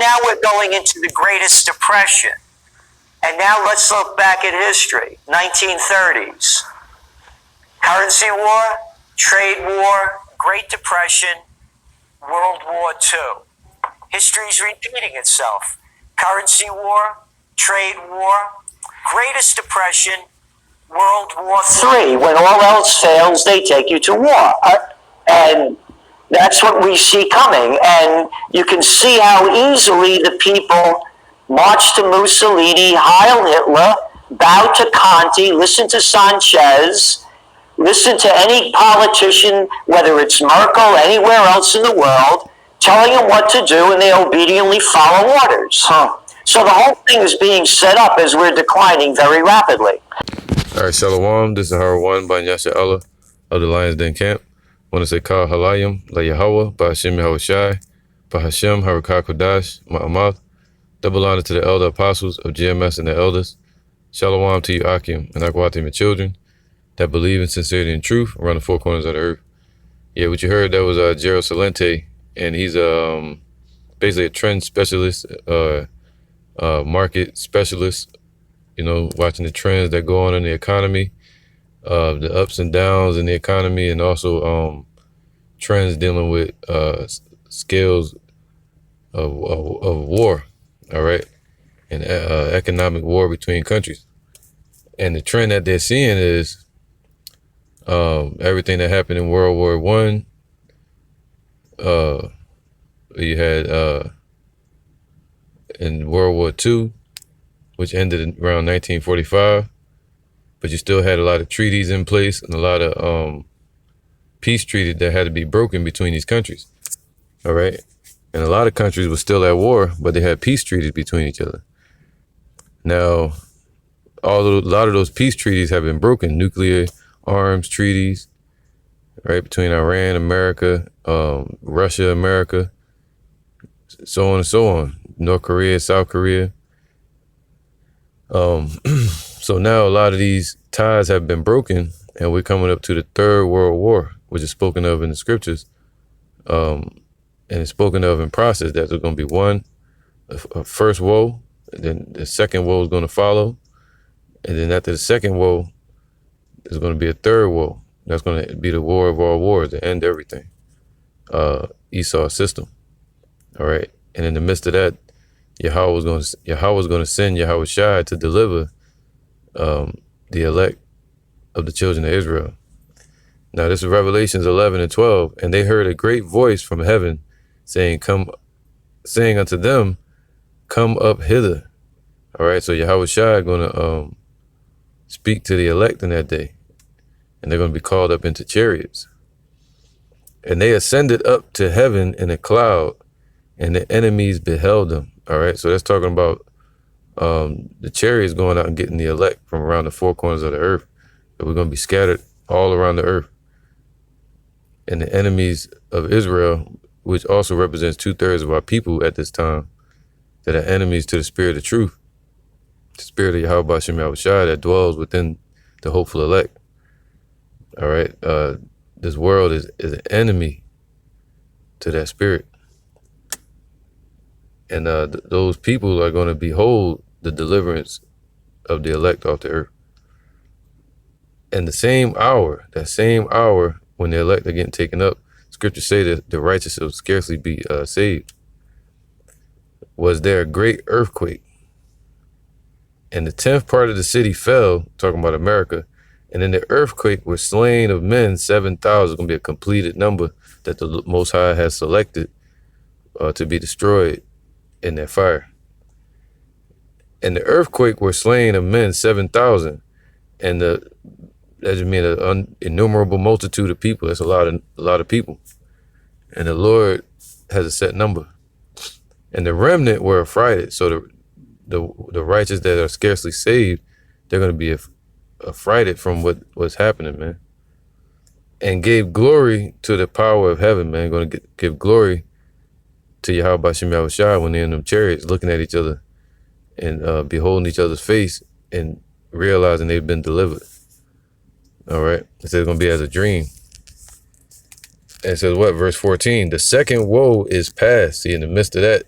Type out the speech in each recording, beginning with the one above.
now we're going into the greatest depression. And now let's look back at history. 1930s. Currency war, trade war, Great Depression, World War II. History's repeating itself. Currency war, trade war, Greatest Depression, World War III. When all else fails, they take you to war. And that's what we see coming. And you can see how easily the people march to Mussolini, Heil Hitler, bow to Conti, listen to Sanchez, listen to any politician, whether it's Merkel, anywhere else in the world, telling them what to do, and they obediently follow orders. So the whole thing is being set up as we're declining very rapidly. All right, Shalom. This is Hara 1 by Yasha Allah of the Lions Den Camp. I want to say Kal Halayim, La Yahweh, by Hashem Yahushai, by Hashem Harakah Kodash, Ma'amath. Double honor to the elder apostles of GMS and the elders. Shalom to you, Akim, and Akwati, my children that believe in sincerity and truth around the four corners of the earth. Yeah, what you heard, that was Gerald Salente, and he's basically a trend specialist, market specialist, you know, watching the trends that go on in the economy, the ups and downs in the economy, and also trends dealing with scales of war, all right, and economic war between countries. And the trend that they're seeing is everything that happened in World War I. You had in World War II, which ended around 1945, but you still had a lot of treaties in place and a lot of peace treaties that had to be broken between these countries, all right? And a lot of countries were still at war, but they had peace treaties between each other. Now, a lot of those peace treaties have been broken, nuclear arms treaties, right, between Iran, America, Russia, America, so on and so on, North Korea, South Korea. So now a lot of these ties have been broken, and we're coming up to the Third World War, which is spoken of in the scriptures, and it's spoken of in process that there's going to be a first woe, and then the second woe is going to follow, and then after the second woe, there's going to be a third woe. That's going to be the war of all wars, to end everything. Esau's system. All right. And in the midst of that, Yahweh was going to send Yahushai to deliver the elect of the children of Israel. Now this is Revelations 11 and 12, and they heard a great voice from heaven saying unto them, come up hither. All right. So Yahushai going to speak to the elect in that day, and they're going to be called up into chariots. And they ascended up to heaven in a cloud, and the enemies beheld them. All right, so that's talking about the chariots going out and getting the elect from around the four corners of the earth. That we're going to be scattered all around the earth. And the enemies of Israel, which also represents 2/3 of our people at this time, that are enemies to the spirit of truth, the spirit of Yahweh Shem Yahushai that dwells within the hopeful elect. All right, this world is an enemy to that spirit. And those people are going to behold the deliverance of the elect off the earth. And that same hour when the elect are getting taken up, scriptures say that the righteous will scarcely be saved. Was there a great earthquake? And the 10th part of the city fell, talking about America, and in the earthquake were slain of men 7,000. It's going to be a completed number that the Most High has selected to be destroyed in that fire. And the earthquake were slain of men 7,000, and that just means an innumerable multitude of people. That's a lot of people. And the Lord has a set number. And the remnant were affrighted. So the righteous that are scarcely saved, they're going to be affrighted from what's happening, man. And gave glory to the power of heaven, man. Going to give glory to Yahweh Shem Yahushai when they're in them chariots looking at each other and beholding each other's face and realizing they've been delivered. All right. It says it's going to be as a dream. And it says what? Verse 14, the second woe is past. See, in the midst of that,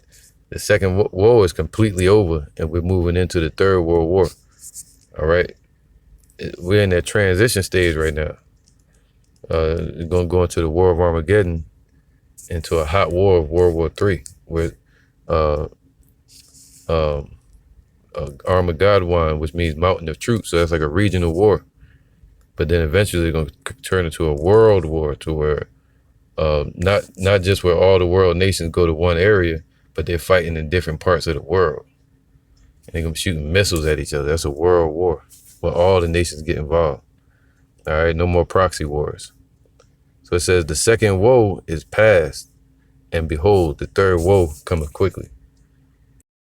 The second woe is completely over, and we're moving into the third world war. All right, we're in that transition stage right now. We're gonna go into the War of Armageddon, into a hot war of World War III, where Armageddon, which means mountain of truth. So that's like a regional war. But then eventually they're going to turn into a world war, to where not just where all the world nations go to one area, but they're fighting in different parts of the world. And they're going to be shooting missiles at each other. That's a world war where all the nations get involved. All right, no more proxy wars. So it says the second woe is past, and behold, the third woe cometh quickly.